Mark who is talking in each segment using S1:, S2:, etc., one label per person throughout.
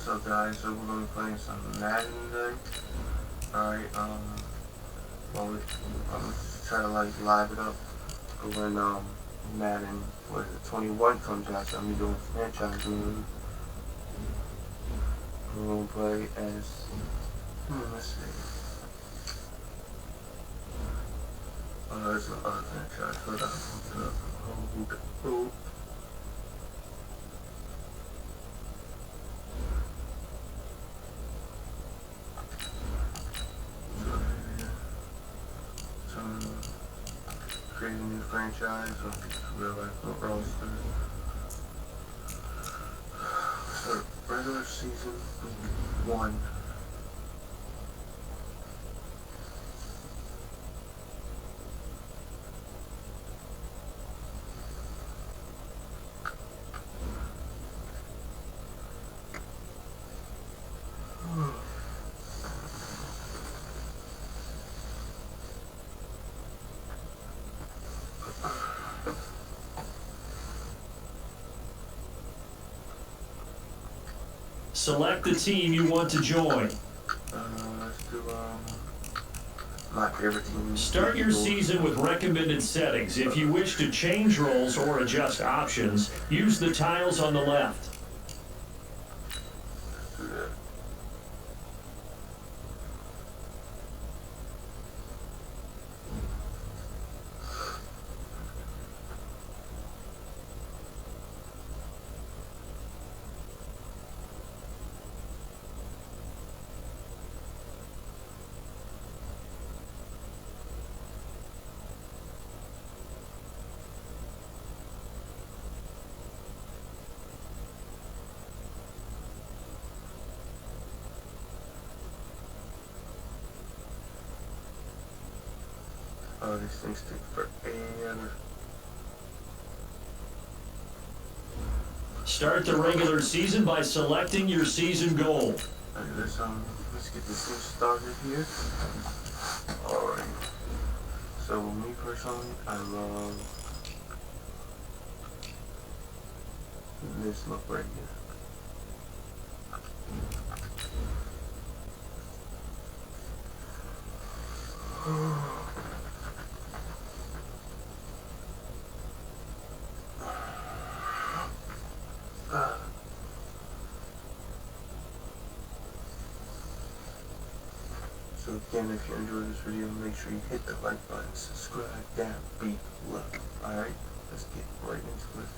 S1: up, guys? So we're gonna be playing some Madden today. Alright, well, I'm gonna try to like live it up for when Madden 21 comes out. So I'm doing franchise mode. We're gonna play as let's see. Oh, there's no other franchise. Hold on, hold. Create a new franchise or real life roster. So regular season 1.
S2: Select the team you want to join.
S1: Let's do my favorite team.
S2: Start your season with recommended settings. If you wish to change roles or adjust options, use the tiles on the left.
S1: Let's do that. Oh, these things take forever.
S2: Start the regular season by selecting your season goal.
S1: Alright, let's get this thing started here. Alright. So me personally, I love this look right here. So again, if you enjoyed this video, make sure you hit the like button, subscribe down below. Alright, let's get right into it.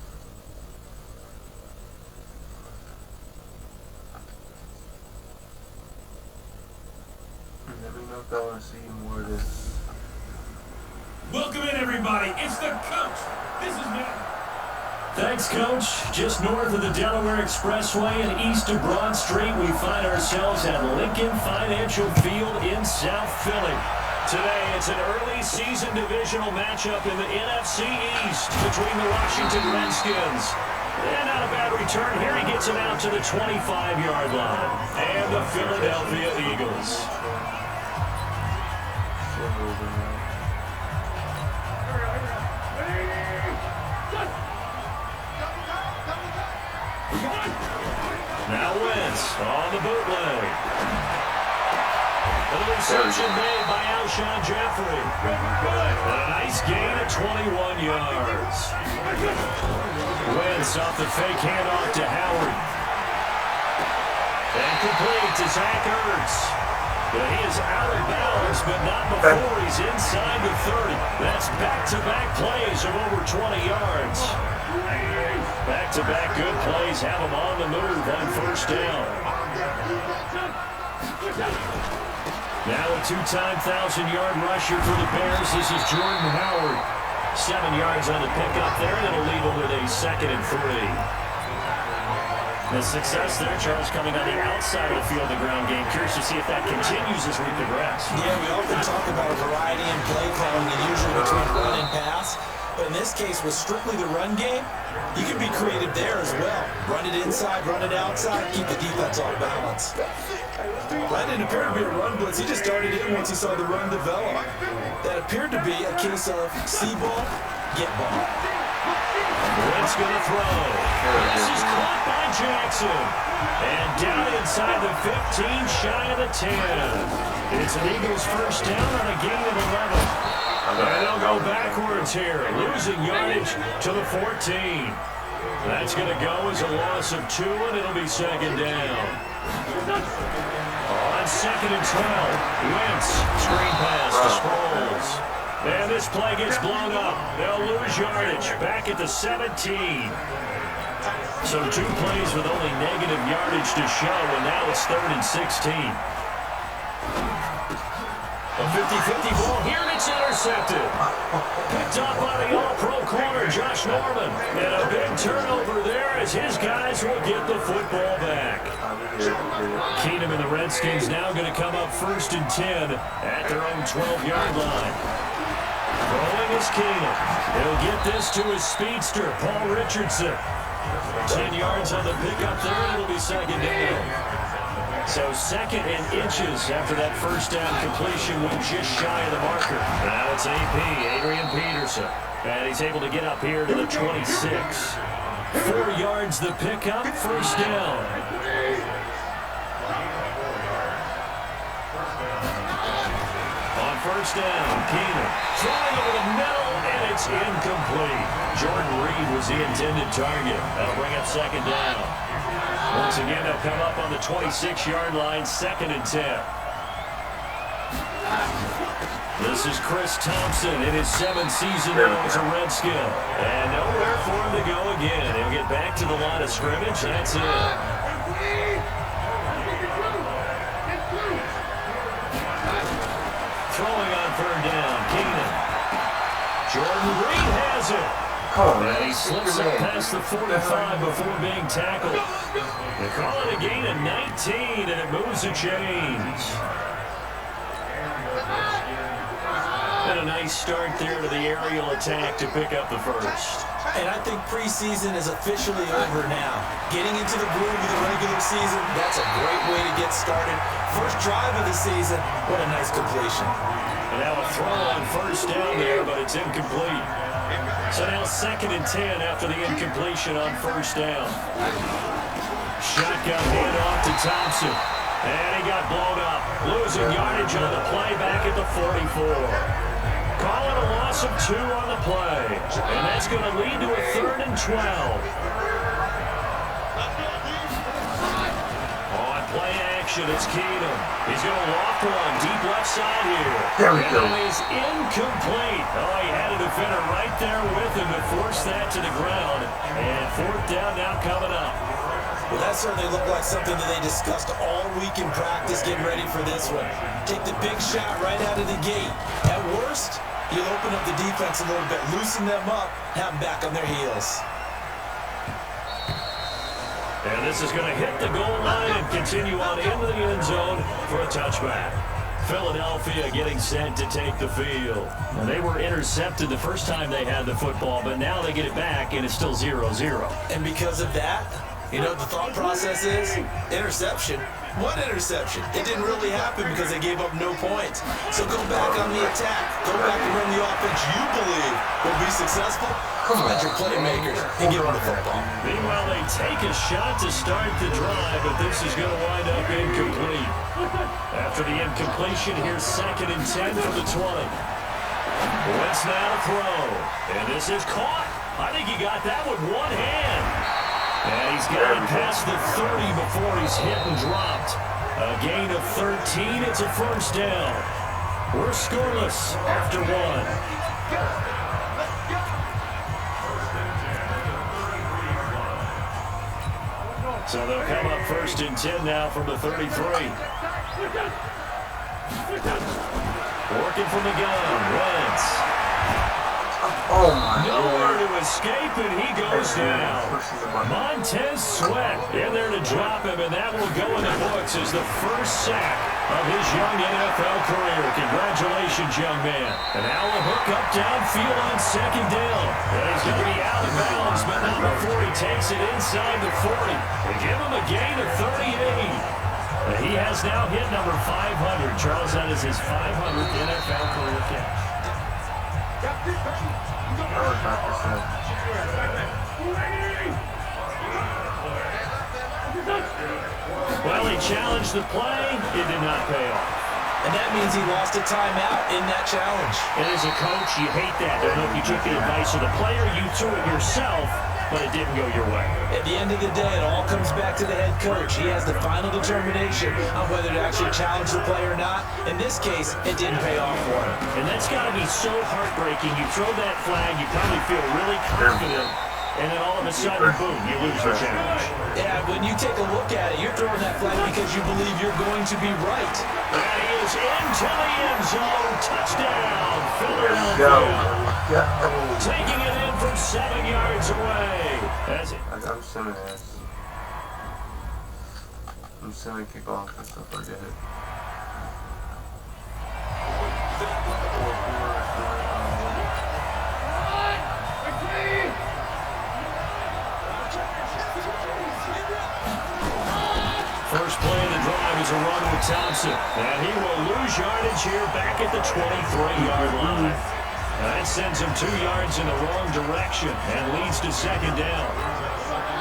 S1: And let me know if I want to see more of this.
S3: Welcome in, everybody. It's the coach. This is Matt.
S2: Thanks, Coach. Just north of the Delaware Expressway and east of Broad Street, we find ourselves at Lincoln Financial Field in South Philly. Today, it's an early season divisional matchup in the NFC East between the Washington Redskins. And not a bad return here. He gets it out to the 25-yard line. And the Philadelphia Eagles. Now Wentz on the bootleg. The reception made by Alshon Jeffrey. And a nice gain of 21 yards. Wentz off the fake handoff to Howard. And complete to Zach Ertz. But he is out of bounds, but not before he's inside the 30. That's back-to-back plays of over 20 yards. Back-to-back good plays have him on the move on first down. Now a two-time 1,000-yard rusher for the Bears. This is Jordan Howard. 7 yards on the pickup there. That'll leave him with a 2nd and 3. The success there, Charles, coming on the outside of the field, the ground game. Curious to see if that continues as we progress.
S4: Yeah, we often talk about a variety in play calling, and usually between run and pass. But in this case, with strictly the run game, you can be creative there as well. Run it inside, run it outside, keep the defense off balance. That didn't appear to be a run blitz. He just darted in once he saw the run develop. That appeared to be a case of see ball, get ball.
S2: Wentz He's going to throw. This is caught by Jackson. And down inside the 15, shy of the 10. It's an Eagles first down on a gain of 11. And they'll go backwards here, losing yardage to the 14. That's going to go as a loss of 2, and it'll be second down. On second and 12, Wentz, screen pass to Sproles. And this play gets blown up. They'll lose yardage back at the 17. So 2 plays with only negative yardage to show, and now it's 3rd and 16. A 50-50 ball here, and it's intercepted. Picked up by the all-pro corner, Josh Norman. And a big turnover there as his guys will get the football back. Keenum and the Redskins now going to come up 1st and 10 at their own 12-yard line. Throwing is Keenum. He'll get this to his speedster, Paul Richardson. 10 yards on the pickup there, and it'll be second down. So 2nd and inches after that first down completion went just shy of the marker. Now it's AP, Adrian Peterson. And he's able to get up here to the 26. 4 yards the pickup, first down. On first down, Keenum throwing over the middle, and it's incomplete. Jordan Reed was the intended target. That'll bring up second down. Once again, they'll come up on the 26-yard line, 2nd and 10. This is Chris Thompson in his 7th season now as a Redskin. And nowhere for him to go again. He'll get back to the line of scrimmage. That's it. Throwing on 3rd down, Keenan. Jordan Reed has it. And he slips up past the 45 before being tackled. They call it a gain of 19, and it moves the chains. And a nice start there to the aerial attack to pick up the first.
S4: And I think preseason is officially over now. Getting into the groove of the regular season, that's a great way to get started. First drive of the season, what a nice completion.
S2: And now a throw on first down there, but it's incomplete. So now 2nd and 10 after the incompletion on first down. Shotgun handoff to Thompson. And he got blown up. Losing yardage on the play back at the 44. Call it a loss of 2 on the play. And that's going to lead to a 3rd and 12. On play action, it's Keenum. He's going to loft one deep left side here.
S1: There we go.
S2: And that is incomplete. Oh, he had a defender right there with him to force that to the ground. And 4th down now coming up.
S4: Well, that certainly looked like something that they discussed all week in practice getting ready for this one. Take the big shot right out of the gate. At worst, you'll open up the defense a little bit, loosen them up, have them back on their heels.
S2: And this is going to hit the goal line and continue on into the end zone for a touchback. Philadelphia getting set to take the field. Well, they were intercepted the first time they had the football, but now they get it back, and it's still 0-0.
S4: And because of that, you know what the thought process is? Interception. What interception? It didn't really happen because they gave up no points. So go back on the attack. Go back and run the offense you believe will be successful. Find your playmakers and give them the football.
S2: Meanwhile, they take a shot to start the drive, but this is going to wind up incomplete. After the incompletion, here's 2nd and 10 from the 20. Wentz now to throw. And this is caught. I think he got that with one hand. And he's got it past the 30 before he's hit and dropped. A gain of 13. It's a first down. We're scoreless after 1. So they'll come up 1st and 10 now from the 33. Working from the gun, Wentz.
S1: Oh my
S2: Nowhere
S1: Lord.
S2: to escape, and he goes down. Montez Sweat in there to drop him, and that will go in the books as the first sack of his young NFL career. Congratulations, young man. And now a hook up downfield on 2nd down. And he's going to be out of bounds, but not before he takes it inside the 40. They give him a gain of 38. He has now hit number 500. Charles, that is his 500th NFL career catch.
S1: I was about to say.
S2: challenged the play. It did not pay off.
S4: And that means he lost a timeout in that challenge.
S2: And as a coach, you hate that. Don't know if you took the advice of the player, you threw it yourself, but it didn't go your way.
S4: At the end of the day, it all comes back to the head coach. He has the final determination on whether to actually challenge the play or not. In this case, it didn't pay off for him.
S2: And that's got to be so heartbreaking. You throw that flag, you probably feel really confident, and then all of a sudden, boom, you lose your challenge.
S4: Yeah, when you take a look at it, you're throwing that flag because you believe you're going to be right.
S2: That is into the end zone. Touchdown,
S1: Philadelphia.
S2: Taking it in from 7 yards away. That's it.
S1: I'm assuming this. I'm assuming kickoff and stuff like that.
S2: First play of the drive is a run with Thompson. And he will lose yardage here back at the 23-yard line. That sends him 2 yards in the wrong direction and leads to second down.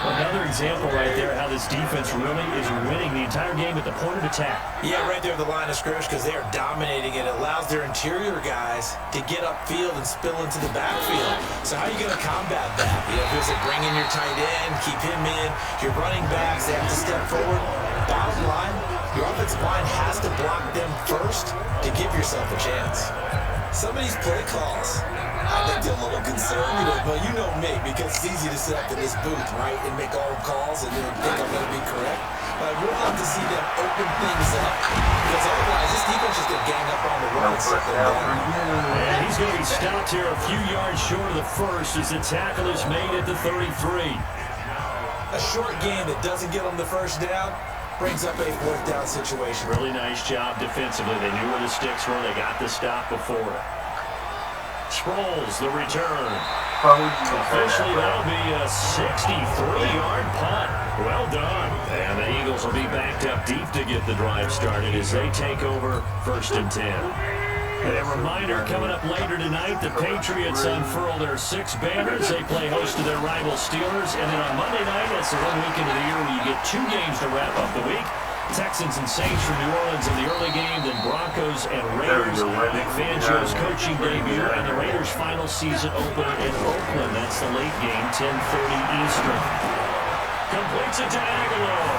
S2: Another example right there how this defense really is winning the entire game at the point of attack.
S4: Yeah, right there at the line of scrimmage because they are dominating it. It allows their interior guys to get upfield and spill into the backfield. So how are you going to combat that? You know, is it bring in your tight end, keep him in, your running backs, they have to step forward. Bottom line, your offensive line has to block them first to give yourself a chance. Some of these play calls, I think they're a little conservative, but you know me, because it's easy to sit up in this booth, right, and make all the calls and then think I'm going to be correct. But I would love to see them open things up, because otherwise this defense is going to gang up on the run and set them down.
S2: And he's going to be stopped here a few yards short of the first as the tackle is made at the 33.
S4: A short game that doesn't get them the first down brings up a fourth down situation.
S2: Really nice job defensively. They knew where the sticks were. They got the stop before it. Sproles, the return. Officially, that'll be a 63-yard punt. Well done. And the Eagles will be backed up deep to get the drive started as they take over 1st and 10. A reminder, coming up later tonight, the Patriots unfurl their 6 banners. They play host to their rival Steelers. And then on Monday night, that's the one weekend of the year where you get 2 games to wrap up the week. Texans and Saints from New Orleans in the early game, then Broncos and Raiders. Vic Fangio's coaching debut and the Raiders' final season opener in Oakland. That's the late game, 10:30 Eastern. Completes it to Aguilar.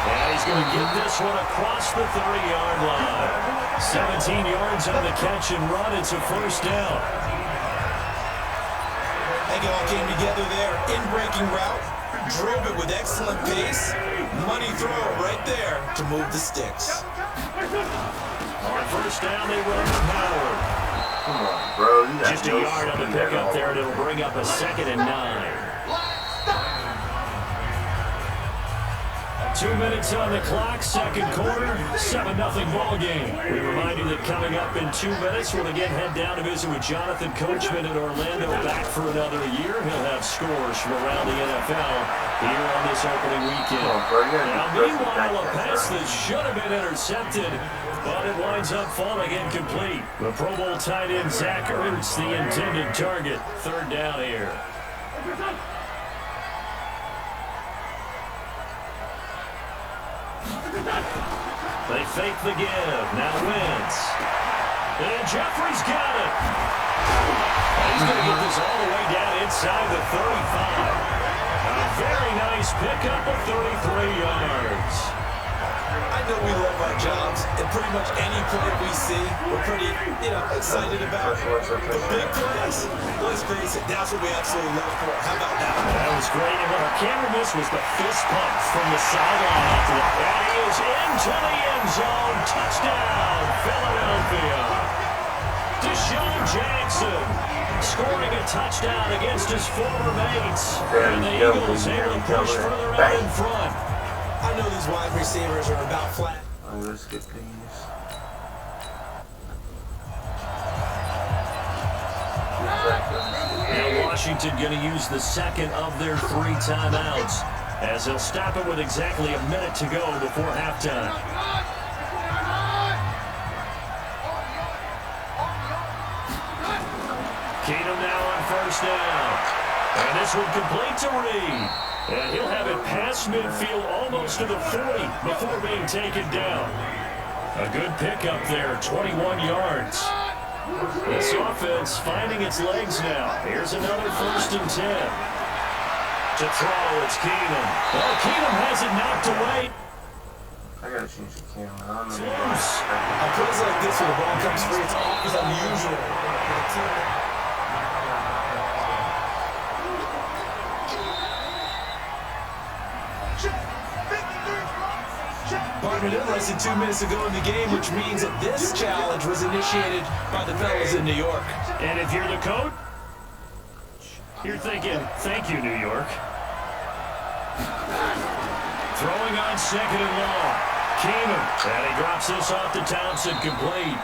S2: And he's going to get this one across the 30-yard line. 17 yards on the catch and run. It's a first down.
S4: I think it all came together there. In-breaking route. Drove it with excellent pace. Money throw right there to move the sticks.
S2: On first down, they run to Howard.
S1: Come on, bro.
S2: Just a yard on the pickup there, and it'll bring up a 2nd and 9. 2 minutes on the clock, second quarter, 7-0 ball game. We remind you that coming up in 2 minutes, we'll again head down to visit with Jonathan Coachman in Orlando, back for another year. He'll have scores from around the NFL here on this opening weekend. Now, meanwhile, a pass that should have been intercepted, but it winds up falling incomplete. The Pro Bowl tight end Zach Ertz, the intended target. 3rd down here. They fake the give. Now Wentz. And Jeffrey's got it. And he's going to get this all the way down inside the 35. A very nice pickup of 33 yards.
S4: I know we love our jobs, and pretty much any play we see, we're pretty, excited about. But big plays, let's face it, that's what we absolutely love for. How about that?
S2: That was great, and what our camera missed was the fist pump from the sideline after that. That is into the end zone. Touchdown, Philadelphia. Deshaun Jackson scoring a touchdown against his former mates. And the Eagles able to push further out in front.
S4: I know these wide receivers are about flat.
S1: Alright, let's get these.
S2: Now Washington going to use the 2nd of their 3 timeouts as they'll stop it with exactly a minute to go before halftime. Keenum now on first down. And this one complete to Reed. And he'll have it past midfield almost to the 40 before being taken down. A good pickup there, 21 yards. This offense finding its legs now. Here's another 1st and 10. To throw, it's Keenum. Well, Keenum has it knocked away.
S1: I gotta change the camera. I don't know.
S4: On plays like this, when the ball comes free, it's always unusual. Partner, less than 2 minutes ago in the game, which means that this challenge was initiated by the fellas in New York.
S2: And if you're the coach, you're thinking, thank you, New York. Throwing on 2nd and long. Keenum. And he drops this off to Thompson, complete.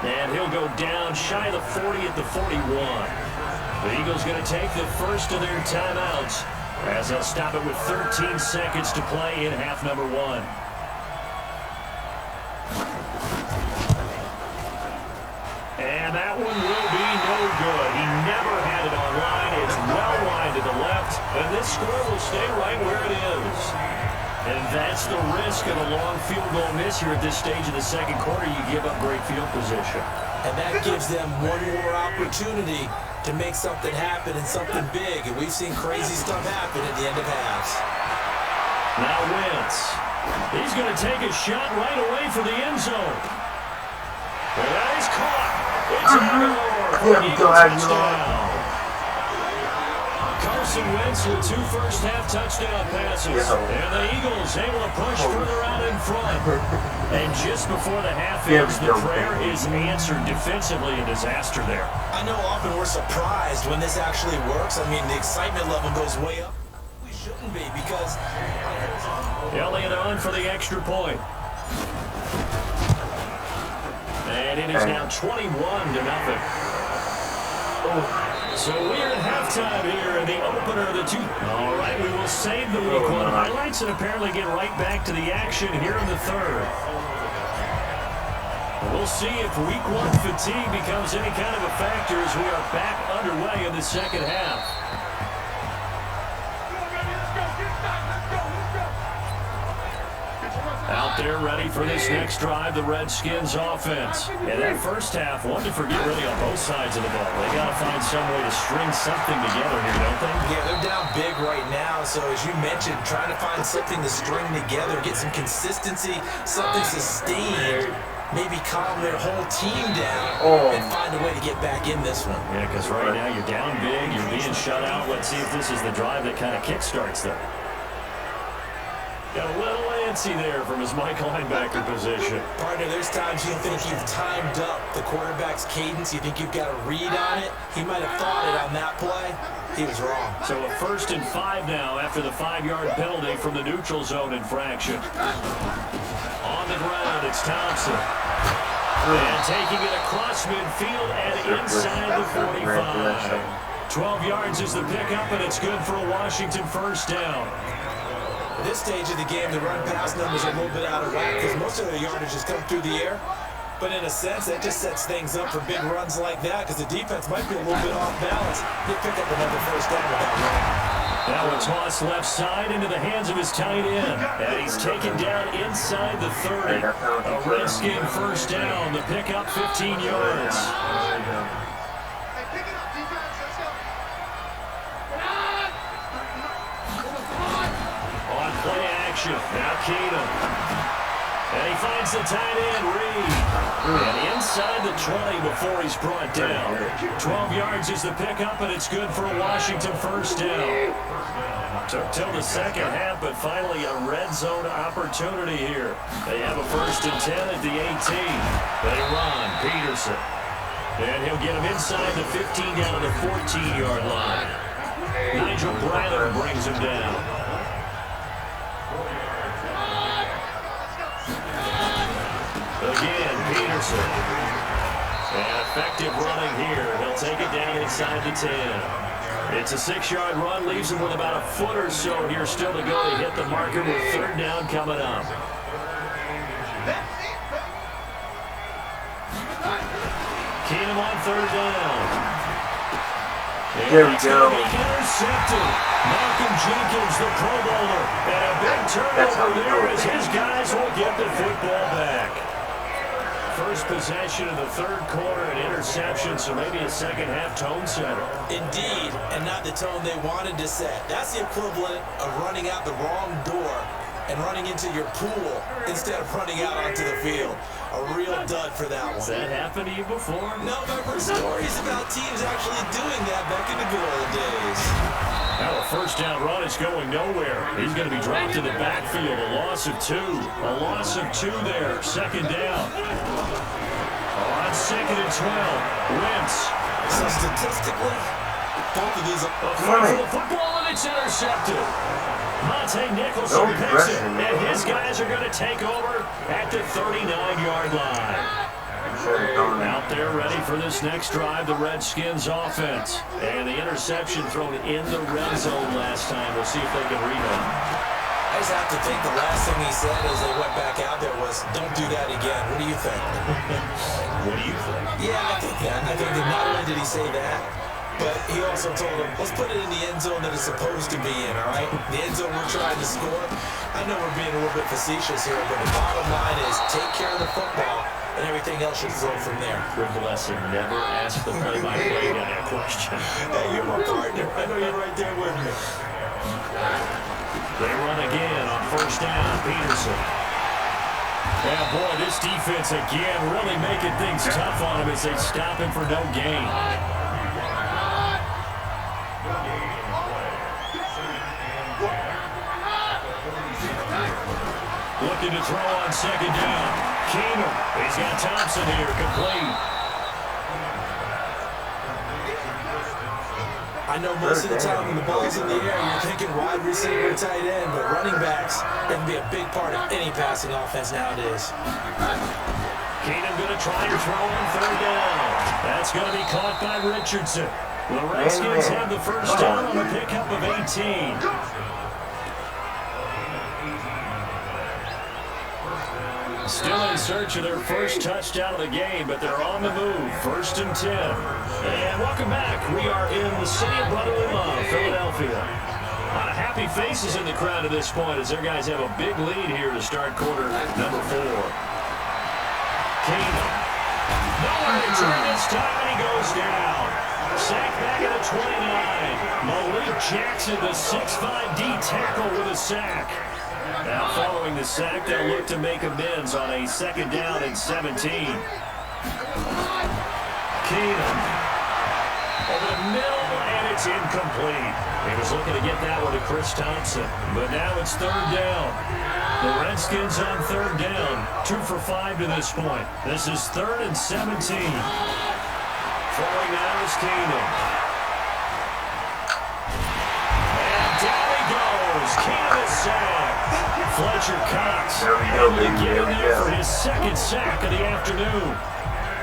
S2: And he'll go down shy of the 40 at the 41. The Eagles going to take the first of their timeouts as they'll stop it with 13 seconds to play in half number 1. And that one will be no good. He never had it on line. It's well wide to the left. And this score will stay right where it is. And that's the risk of a long field goal miss here at this stage of the second quarter. You give up great field position.
S4: And that gives them one more opportunity to make something happen and something big. And we've seen crazy stuff happen at the end of halves.
S2: Now Wentz. He's going to take a shot right away for the end zone. And that is caught. It's a touchdown. Carson Wentz with 2 first-half touchdown passes. And the Eagles able to push further out in front. And just before the half ends, the prayer is answered defensively. A disaster there.
S4: I know often we're surprised when this actually works. I mean, the excitement level goes way up. We shouldn't be because...
S2: Elliott on for the extra point. And it is now 21-0. So we're at halftime here in the opener of the two. All right, we will save the week 1 highlights and apparently get right back to the action here in the third. We'll see if week 1 fatigue becomes any kind of a factor as we are back underway in the second half. Out there ready for this next drive, the Redskins offense. And that first half, one to forget really on both sides of the ball. They got to find some way to string something together here, don't they?
S4: Yeah, they're down big right now. So as you mentioned, trying to find something to string together, get some consistency, something sustained, maybe calm their whole team down and find a way to get back in this one.
S2: Yeah, because right now you're down big, you're being shut out. Let's see if this is the drive that kind of kickstarts them. Got a little antsy there from his Michael linebacker position.
S4: Partner, there's times you think you've timed up the quarterback's cadence. You think you've got a read on it. He might have thought it on that play. He was wrong. So
S2: a 1st and 5 now after the 5-yard penalty from the neutral zone infraction. On the ground, it's Thompson. And taking it across midfield and inside the 45. 12 yards is the pickup, and it's good for a Washington first down.
S4: At this stage of the game, the run-pass numbers are a little bit out of whack because most of their yardage has come through the air. But in a sense, that just sets things up for big runs like that because the defense might be a little bit off balance. They pick up another first down with that run.
S2: Now a toss left side into the hands of his tight end. And he's taken down inside the 30. A Redskin first down. The pickup 15 yards. Now Keenum. And he finds the tight end, Reed. And inside the 20 before he's brought down. 12 yards is the pickup, and it's good for a Washington first down. Took till the second half, but finally a red zone opportunity here. They have a 1st and 10 at the 18. They run, Peterson. And he'll get him inside the 15 down to the 14-yard line. Nigel Bradler brings him down. Again, Peterson. And effective running here. He'll take it down inside the 10. It's a 6-yard run, leaves him with about a foot or so here still to go to hit the marker with 3rd down coming up. Keenum on 3rd down.
S1: There we go.
S2: Intercepted. Malcolm Jenkins, the Pro Bowler. And a big turnover there as his guys will get the football back. First possession of the third quarter, an interception, so maybe a second-half tone setter.
S4: Indeed, and not the tone they wanted to set. That's the equivalent of running out the wrong door and running into your pool instead of running out onto the field. A real dud for that one.
S2: Has that happened to you before?
S4: No, but I've heard stories about teams actually doing that back in the good old days.
S2: Now a first down run is going nowhere. He's going to be dropped in the backfield. A loss of 2. A loss of 2 there. Second down. On 2nd and 12. Wentz.
S4: So statistically, both of these
S2: A fight for the football, and it's intercepted. Monte Nicholson picks it, and his guys are going to take over at the 39-yard line. Out there ready for this next drive, the Redskins offense. And the interception thrown in the red zone last time. We'll see if they can rebound.
S4: I just have to think the last thing he said as they went back out there was, don't do that again. What do you think?
S2: What do you think?
S4: Yeah, I think that. I think that not only did he say that, but he also told him, let's put it in the end zone that it's supposed to be in, all right? The end zone we're trying to score. I know we're being a little bit facetious here, but the bottom line is take care of the football, and everything else should flow from there.
S2: Good blessing. Never ask the play-by-play guy a question.
S4: Hey, you're my partner. I know you're right there with me.
S2: They run again on first down. Peterson. Yeah, boy, this defense again really making things tough on him as they stop him for no gain. Looking to throw on second down. Keenum. He's got Thompson here, complete.
S4: I know most of the time when the ball's in the air, you're thinking wide receiver, tight end, but running backs can be a big part of any passing offense nowadays.
S2: Keenum going to try and throw on third down. That's going to be caught by Richardson. The Redskins have the first down on a pickup of 18. Still in search of their first touchdown of the game, but they're on the move. First and 10. And welcome back. We are in the city of brotherly love, Philadelphia. A lot of happy faces in the crowd at this point as their guys have a big lead here to start quarter number 4. Keenum. Nowhere to turn this time, and he goes down. Sacked back at the 29. Malik Jackson, the 6'5" D tackle with a sack. Now following the sack, they'll look to make amends on a second down and 17. Keenum. Over the middle, and it's incomplete. He was looking to get that one to Chris Thompson, but now it's third down. The Redskins on third down, 2 for 5 to this point. This is 3rd and 17. Throwing now is Keenum. And down he goes. Keenum is sacked. Fletcher Cox able to get in there for his second sack of the afternoon.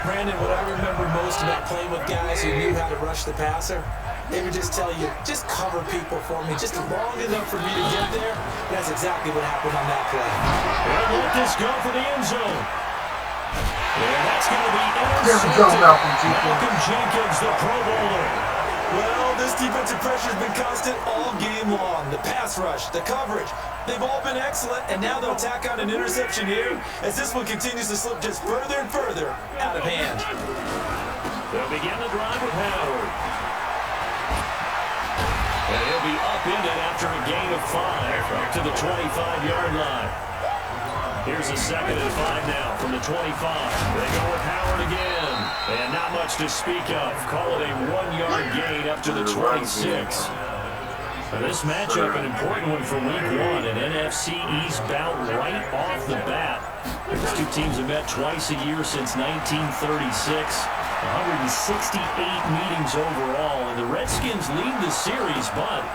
S4: Brandon, what I remember most about playing with guys who knew how to rush the passer, they would just tell you, just cover people for me, just long enough for me to get there. That's exactly what happened on that play.
S2: They'll let this go for the end zone. And that's going to be intercepted. Malcolm Jenkins, the Pro Bowler.
S4: Well, this defensive pressure has been constant all game long. The pass rush, the coverage, they've all been excellent, and now they'll tack on an interception here as this one continues to slip just further and further out of hand.
S2: They'll begin the drive with Howard. And he'll be upended after a gain of 5 up to the 25-yard line. Here's a 2nd and 5 now from the 25. They go with Howard again. And not much to speak of. Call it a 1-yard gain up to the 26. Now this matchup, an important one for week 1. An NFC East bout right off the bat. These two teams have met twice a year since 1936. 168 meetings overall. And the Redskins lead the series, but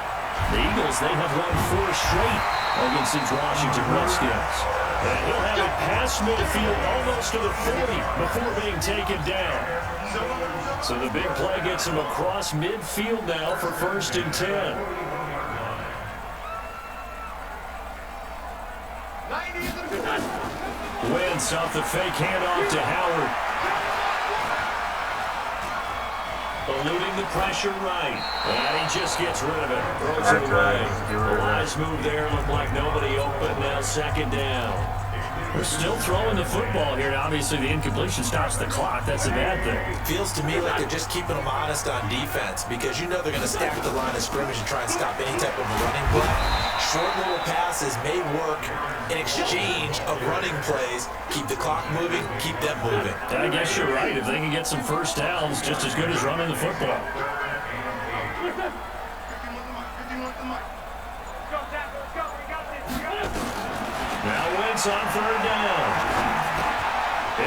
S2: the Eagles, they have won 4 straight against these Washington Redskins. And he'll have it past midfield almost to the 40 before being taken down. So the big play gets him across midfield now for 1st and 10. Wentz off the fake handoff to Howard. eluding the pressure right. And he just gets rid of it. Throws it away. The wise move there. Looked like nobody open. Now second down. We're still throwing the football here. Obviously, the incompletion stops the clock. That's a bad thing.
S4: Feels to me like they're just keeping them honest on defense because you know they're going to stack the line of scrimmage and try and stop any type of running play. Short little passes may work in exchange of running plays. Keep the clock moving, keep them moving.
S2: I guess you're right. If they can get some first downs, just as good as running the football. Now Wentz on third down.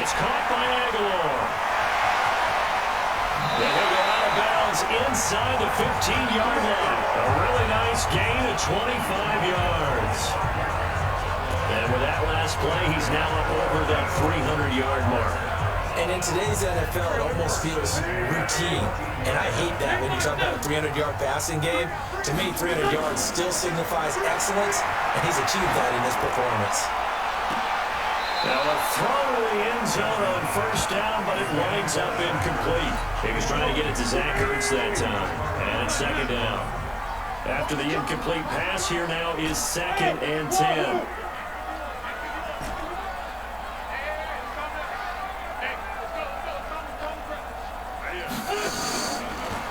S2: It's caught by Aguilar. Then he'll go out of bounds inside the 15-yard line. A really nice gain of 25 yards. And with that last play, he's now up over that 300-yard mark.
S4: And in today's NFL, it almost feels routine. And I hate that when you talk about a 300-yard passing game. To me, 300 yards still signifies excellence, and he's achieved that in this performance.
S2: Now a throw to the end zone on first down, but it winds up incomplete. He was trying to get it to Zach Ertz that time. And it's second down. After the incomplete pass, here now is 2nd and 10.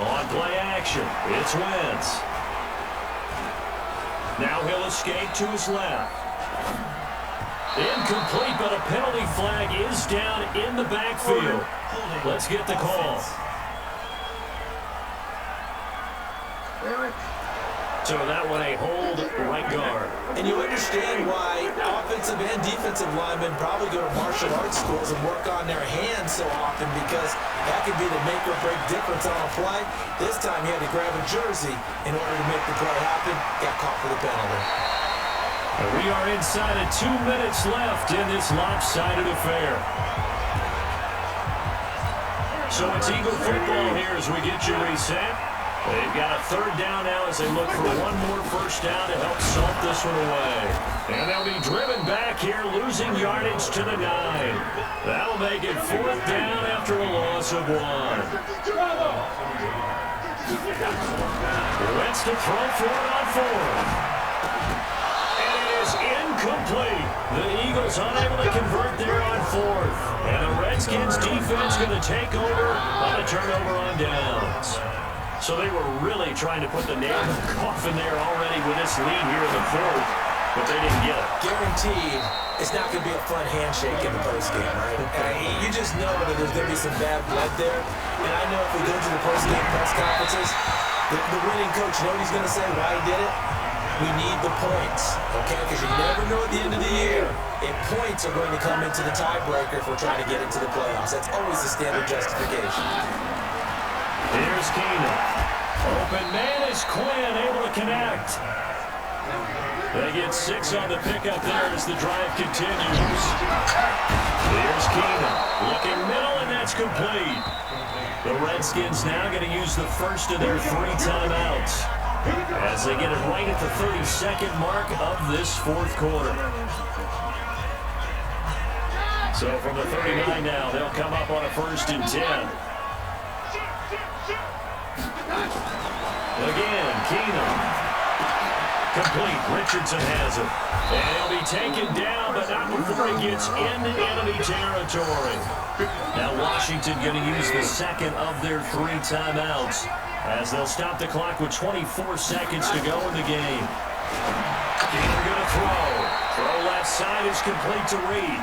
S2: On play action, it's Wentz. Now he'll escape to his left. Incomplete, but a penalty flag is down in the backfield. Let's get the call. So that one a hold right guard.
S4: And you understand why offensive and defensive linemen probably go to martial arts schools and work on their hands so often, because that could be the make or break difference on a play. This time he had to grab a jersey in order to make the play happen. Got caught for the penalty.
S2: We are inside of 2 minutes left in this lopsided affair. So it's Eagle football here as we get you reset. They've got a third down now as they look for one more first down to help salt this one away. And they'll be driven back here, losing yardage to the 9. That'll make it 4th down after a loss of 1. Wentz to throw for it on 4th. Incomplete. The Eagles unable to convert there on 4th. And the Redskins defense going to take over on a turnover on downs. So they were really trying to put the nail in the coffin there already with this lead here in the 4th, but they didn't get it.
S4: Guaranteed it's not going to be a fun handshake in the postgame, right? You just know that there's going to be some bad blood there. And I know if we go to the postgame press conferences, the winning coach, you know what he's going to say, why he did it? We need the points, okay? Because you never know at the end of the year if points are going to come into the tiebreaker if we're trying to get into the playoffs. That's always the standard justification.
S2: Here's Keenan. Open man is Quinn, able to connect. They get 6 on the pickup there as the drive continues. Here's Keenan. Looking middle, and that's complete. The Redskins now going to use the first of their 3 timeouts as they get it right at the 32nd mark of this 4th quarter. So from the 39 now, they'll come up on a 1st and 10. Again, Keenan. Complete. Richardson has it. And he'll be taken down, but not before he gets into enemy territory. Now Washington going to use the 2nd of their 3 timeouts as they'll stop the clock with 24 seconds to go in the game. Keenan going to throw. Throw left side is complete to Reed.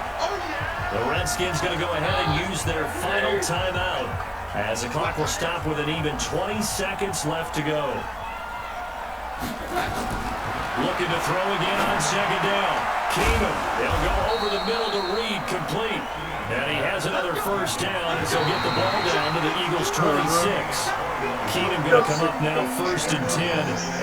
S2: The Redskins going to go ahead and use their final timeout as the clock will stop with an even 20 seconds left to go. Looking to throw again on 2nd down. Keenan, they'll go over the middle to Reed, complete. And he has another first down as they'll get the ball down to the Eagles' 26. Keenan going to come up now 1st and 10,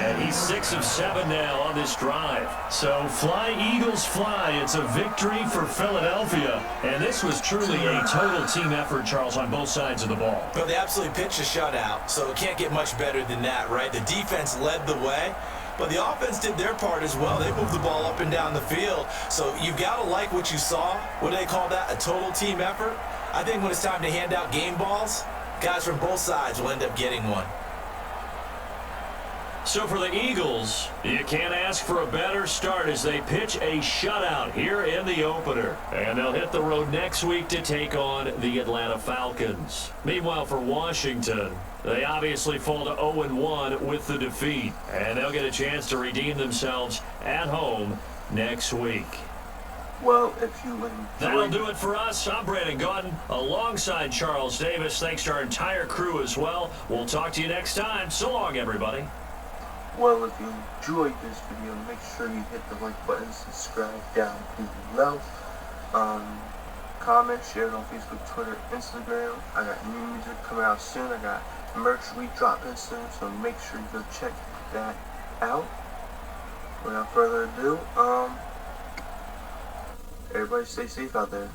S2: and he's 6 of 7 now on this drive. So fly, Eagles, fly. It's a victory for Philadelphia, and this was truly a total team effort, Charles, on both sides of the ball.
S4: Well, they absolutely pitched a shutout, so it can't get much better than that, right? The defense led the way, but the offense did their part as well. They moved the ball up and down the field, so you've got to like what you saw. What do they call that? A total team effort? I think when it's time to hand out game balls, Guys from both sides will end up getting one.
S2: So for the Eagles, you can't ask for a better start as they pitch a shutout here in the opener. And they'll hit the road next week to take on the Atlanta Falcons. Meanwhile, for Washington, they obviously fall to 0-1 with the defeat. And they'll get a chance to redeem themselves at home next week.
S1: Well, if you enjoyed...
S2: That'll do it for us. I'm Brandon Gaudin alongside Charles Davis. Thanks to our entire crew as well. We'll talk to you next time. So long, everybody.
S1: Well, if you enjoyed this video, make sure you hit the like button, subscribe down below. Comment, share it on Facebook, Twitter, Instagram. I got new music coming out soon. I got merch redropping soon, so make sure you go check that out. Without further ado, everybody stay safe out there.